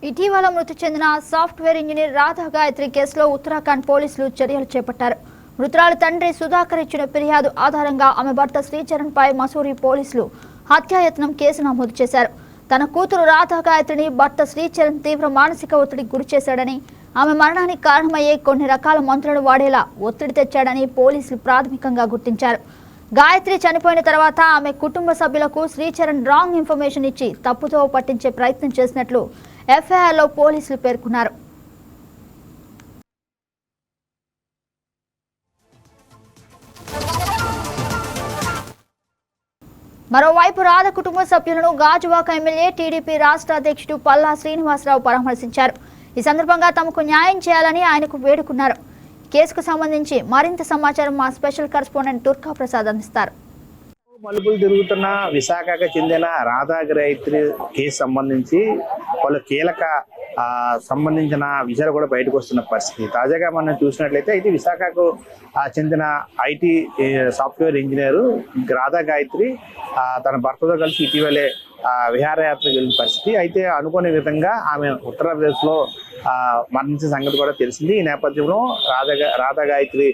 ఇటీవల మృతి చెందిన సాఫ్ట్వేర్ ఇంజనీర్ రాధా గాయత్రి కేసులో ఉత్తరాఖండ్ పోలీసులు చర్యలు చేపట్టారు. మృతురాలి తండ్రి సుధాకర్ ఇచ్చిన ఫిర్యాదు ఆధారంగా ఆమె భర్త శ్రీచరణ్ పై మసూరి పోలీసులు హత్యాయత్నం కేసు నమోదు చేశారు. తన కూతురు రాధా గాయత్రిని భర్త శ్రీచరణ్ తీవ్ర మానసిక ఒత్తిడికి గురి చేశాడని, ఆమె మరణానికి కారణమయ్యే కొన్ని రకాల మందులను వాడేలా ఒత్తిడి తెచ్చాడని పోలీసులు ప్రాథమికంగా గుర్తించారు. గాయత్రి చనిపోయిన తర్వాత ఆమె కుటుంబ సభ్యులకు శ్రీచరణ్ రాంగ్ ఇన్ఫర్మేషన్ ఇచ్చి తప్పుతో పట్టించే ప్రయత్నం చేసినట్లు ఎఫ్ఐఆర్లో పోలీసులు పేర్కొన్నారు. మరోవైపు రాధ కుటుంబ సభ్యులను గాజువాక ఎమ్మెల్యే టీడీపీ రాష్ట్ర అధ్యక్షుడు పల్లా శ్రీనివాసరావు పరామర్శించారు. ఈ సందర్భంగా తమకు న్యాయం చేయాలని ఆయనకు వేడుకున్నారు. కేసుకు సంబంధించి మరింత సమాచారం మా స్పెషల్ కరెస్పాండెంట్ దుర్గా ప్రసాద్ అందిస్తారు. మలుపులు తిరుగుతున్న విశాఖకు చెందిన రాధా గాయత్రి కేసు సంబంధించి పలు కీలక సంబంధించిన విషయాలు కూడా బయటకు వస్తున్న పరిస్థితి. తాజాగా మనం చూసినట్లయితే ఇది విశాఖకు చెందిన IT software engineer Radha Gayatri తన భర్తతో కలిసి ఇటీవలే విహారయాత్రకు వెళ్ళిన పరిస్థితి. అయితే అనుకోని విధంగా ఆమె ఉత్తరప్రదేశ్లో మరణించిన సంగతి కూడా తెలిసింది. ఈ నేపథ్యంలో రాధా గాయత్రి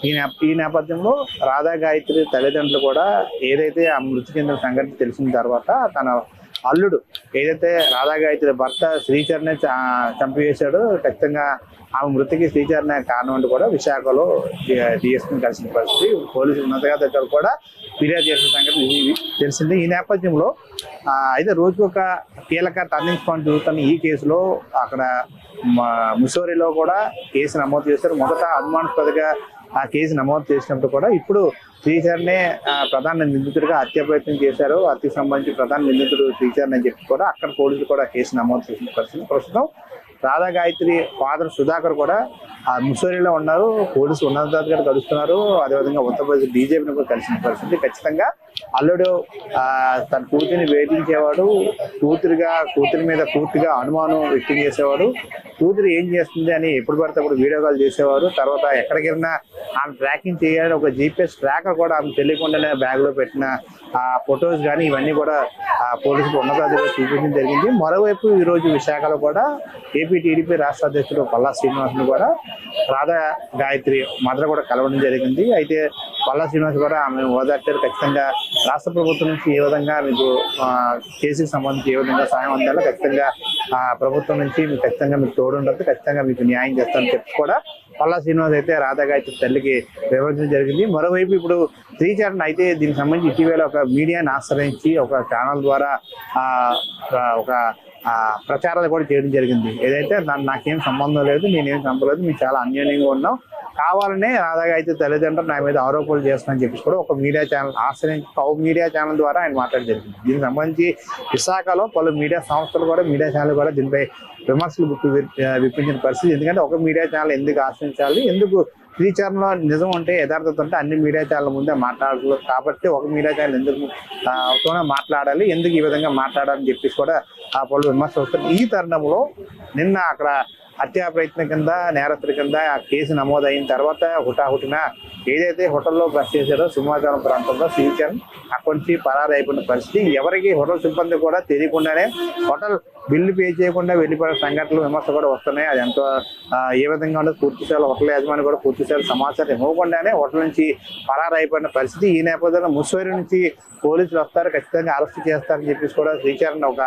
ఈ నేపథ్యంలో రాధా గాయత్రి తల్లిదండ్రులు కూడా ఏదైతే ఆ మృతి చెందిన సంగతి తెలిసిన తర్వాత తన అల్లుడు ఏదైతే రాధా గాయత్రి భర్త శ్రీచరణ్ చంపివేశాడో, ఖచ్చితంగా ఆమె మృతికి శ్రీచరణ్ కారణం అంటూ కూడా విశాఖలో డిఎస్పీని కలిసిన పరిస్థితి. పోలీసులు ఉన్నతాధికారులు కూడా ఫిర్యాదు చేసిన సంగతి తెలిసింది. ఈ నేపథ్యంలో అయితే రోజుకు ఒక కీలక టర్నింగ్ పాయింట్ జరుగుతున్న ఈ కేసులో అక్కడ ముసోరిలో కూడా కేసు నమోదు చేశారు. మొదట అనుమానాస్పదగా ఆ కేసు నమోదు చేసినప్పుడు కూడా ఇప్పుడు శ్రీచరణే ప్రధాన నిందితుడిగా హత్య ప్రయత్నం చేశారు. హత్యకు సంబంధించి ప్రధాన నిందితుడు శ్రీచరణ్ అని చెప్పి కూడా అక్కడ పోలీసులు కూడా కేసు నమోదు చేసిన పరిస్థితి. ప్రస్తుతం రాధా గాయత్రి ఫాదర్ సుధాకర్ కూడా ముసోరిలో ఉన్నారు. పోలీసు ఉన్నతాధికారులు కలుస్తున్నారు. అదేవిధంగా ఉత్తరప్రదేశ్ బీజేపీని కూడా కలిసిన పరిస్థితి. ఖచ్చితంగా అల్లుడు తన కూతురిని వేధించేవాడు, కూతురి మీద పూర్తిగా అనుమానం వ్యక్తం చేసేవాడు. కూతురు ఏం చేస్తుంది అని ఎప్పుడు పడితే అప్పుడు వీడియో కాల్ చేసేవారు. తర్వాత ఎక్కడికి వెళ్ళినా ఆమె ట్రాకింగ్ చేయాలని ఒక జీపీఎస్ ట్రాకర్ కూడా ఆమె తెలియకుండానే బ్యాగ్ లో పెట్టిన ఫొటోస్ కానీ ఇవన్నీ కూడా పోలీసులు ఉన్నతాధికారులు చూపించడం జరిగింది. మరోవైపు ఈ రోజు విశాఖలో కూడా ఏపీ టీడీపీ రాష్ట్ర అధ్యక్షుడు పల్లా శ్రీనివాసులు కూడా రాధా గాయత్రి మదర్ కూడా కలవడం జరిగింది. అయితే పల్లా శ్రీనివాస్ కూడా ఆమె ఓదార్చారు. ఖచ్చితంగా రాష్ట్ర ప్రభుత్వం నుంచి ఏ విధంగా మీకు కేసుకు సంబంధించి ఏ విధంగా సాయం అందాలో ఖచ్చితంగా ప్రభుత్వం నుంచి ఖచ్చితంగా మీకు తోడుండదు, ఖచ్చితంగా మీకు న్యాయం చేస్తామని చెప్పి కూడా పల్లా శ్రీనివాస్ అయితే రాధా గాయత్రి తల్లికి వివరించడం జరిగింది. మరోవైపు ఇప్పుడు శ్రీచరణ్ అయితే దీనికి సంబంధించి ఇటీవల ఒక మీడియాని ఆశ్రయించి ఒక ఛానల్ ద్వారా ఒక ప్రచారాలు కూడా చేయడం జరిగింది. ఏదైతే నాకేం సంబంధం లేదు, నేనేం చంపలేదు, మేము చాలా అన్యోన్యంగా ఉన్నాం, కావాలనే రాధా గాయత్రి తల్లిదండ్రులు నా మీద ఆరోపణలు చేస్తున్నారని చెప్పి కూడా ఒక మీడియా ఛానల్ ఆశ్రయించి మీడియా ఛానల్ ద్వారా ఆయన మాట్లాడడం జరిగింది. దీనికి సంబంధించి విశాఖలో పలు మీడియా సంస్థలు కూడా మీడియా ఛానల్ కూడా దీనిపై విమర్శలు విప్పించిన పరిస్థితి. ఎందుకంటే ఒక మీడియా ఛానల్ ఎందుకు ఆశ్రయించాలి, ఎందుకు శ్రీచరణ్లో నిజం అంటే యథార్థత ఉంటే అన్ని మీడియా ఛానల్ ముందే మాట్లాడదు కాబట్టి ఒక మీడియా ఛానల్ ఎందుకు మాట్లాడాలి, ఎందుకు ఈ విధంగా మాట్లాడాలని చెప్పేసి కూడా పలు విమర్శలు వస్తాయి. ఈ తరుణంలో నిన్న అక్కడ హత్యా ప్రయత్నం కింద నేరస్తుడి కింద ఆ కేసు నమోదైన తర్వాత హుటాహుటిన ఏదైతే హోటల్లో బస్ చేశారో సింహాచలం ప్రాంతంలో శ్రీచరణ్ అక్కడి నుంచి పరారు అయిపోయిన పరిస్థితి. ఎవరికి హోటల్ సిబ్బంది కూడా తెలియకుండానే హోటల్ బిల్లు పే చేయకుండా వెళ్ళిపోయిన సంఘటనలు విమర్శ కూడా వస్తున్నాయి. అది ఎంతో ఏ విధంగా ఉండదు, పూర్తిస్థాయిలో హోటల్ యజమాని కూడా పూర్తిస్థాయిలో సమాచారం ఇవ్వకుండానే హోటల్ నుంచి పరారు అయిపోయిన పరిస్థితి. ఈ నేపథ్యంలో ముస్సోరి నుంచి పోలీసులు వస్తారు, ఖచ్చితంగా అరెస్ట్ చేస్తారని చెప్పేసి కూడా శ్రీచరణ్ ఒక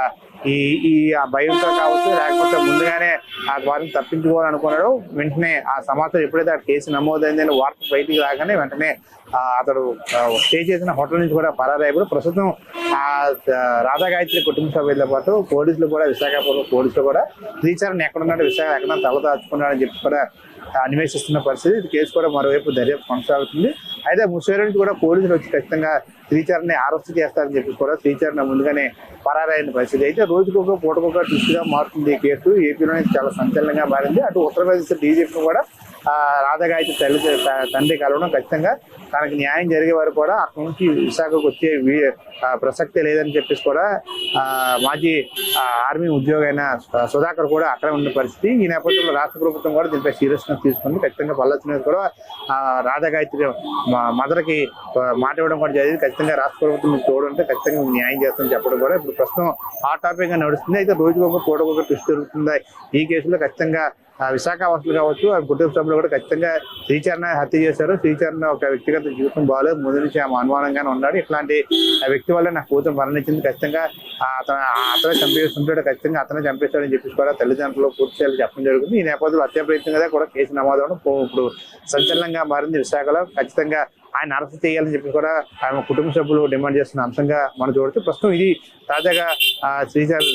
ఈ భయంతో కావచ్చు, లేకపోతే ముందుగానే ఆ వారిని తప్పించుకోవాలనుకున్నాడు. వెంటనే ఆ సమాచారం ఎప్పుడైతే ఆ కేసు నమోదైందని వార్త బయటికి రాగానే వెంటనే అతడు స్టే చేసిన హోటల్ నుంచి కూడా పరారైపోయి ప్రస్తుతం రాధా గాయత్రి కుటుంబ సభ్యులతో పాటు పోలీసులు కూడా విశాఖపట్నం పోలీసులు కూడా శ్రీచరణ్ ఎక్కడున్నాడు, విశాఖ ఎక్కడ తల దాచుకున్నాడని చెప్పి కూడా అన్వేషిస్తున్న పరిస్థితి. ఇది కేసు కూడా మరోవైపు దర్యాప్తు కొనసాగుతుంది. అయితే ముస్సోరి నుంచి కూడా పోలీసులు వచ్చి ఖచ్చితంగా శ్రీచరణ్ అరెస్ట్ చేస్తారని చెప్పి కూడా శ్రీచరణ్ ముందుగానే పరారైన పరిస్థితి. అయితే రోజుకొక పూటకొక ట్విస్ట్గా మారుతుంది ఈ కేసు. ఏపీలోనే చాలా సంచలనంగా మారింది. అటు ఉత్తరప్రదేశ్ డీజీపీని కూడా రాధాగాయత్రి తండ్రి కలవడం ఖచ్చితంగా తనకి న్యాయం జరిగే వరకు కూడా అక్కడి నుంచి విశాఖకు వచ్చే ప్రసక్తే లేదని చెప్పేసి కూడా మాజీ ఆర్మీ ఉద్యోగి అయిన సుధాకర్ కూడా అక్కడే ఉన్న పరిస్థితి. ఈ నేపథ్యంలో రాష్ట్ర ప్రభుత్వం కూడా దీనిపై సీరియస్నెస్ తీసుకుంది. ఖచ్చితంగా పల్లె కూడా రాధాగాయత్రి మదర్కి మాట ఇవ్వడం కూడా జరిగింది. ఖచ్చితంగా రాష్ట్ర ప్రభుత్వం చూడంటే ఖచ్చితంగా న్యాయం చేస్తుందని చెప్పడం కూడా ఇప్పుడు ప్రస్తుతం హాట్ టాపిక్ గా నడుస్తుంది. అయితే రోజుకొక పూటకొక ట్విస్ట్ జరుగుతుంది. ఈ కేసులో ఖచ్చితంగా విశాఖ వాసులు కావచ్చు కుటుంబ సభ్యులు కూడా ఖచ్చితంగా శ్రీచరణ హత్య చేశారు. శ్రీచరణ ఒక వ్యక్తిగత జీవితం బాగాలేదు, ముందు నుంచి ఆమె అనుమానంగానే ఉన్నాడు. ఇట్లాంటి వ్యక్తి వల్ల నా కూతురు మరణించింది, ఖచ్చితంగా అతనే చంపేస్తుంటాడు, ఖచ్చితంగా అతనే చంపేస్తాడని చెప్పేసి కూడా తల్లిదండ్రులు పూర్తి చేయాలని చెప్పడం జరుగుతుంది. ఈ నేపథ్యంలో హత్య ప్రయత్నంగా కూడా కేసు నమోదవడం ఇప్పుడు సంచలనంగా మారింది విశాఖలో. ఖచ్చితంగా ఆయన అరెస్ట్ చేయాలని చెప్పి కూడా ఆయన కుటుంబ సభ్యులు డిమాండ్ చేస్తున్న అంశంగా మనం చూడవచ్చు. ప్రస్తుతం ఇది తాజాగా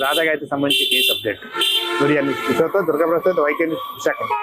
రాధాగాయత్రికి సంబంధించి case update. Durgaprasad, YK news, Visakha.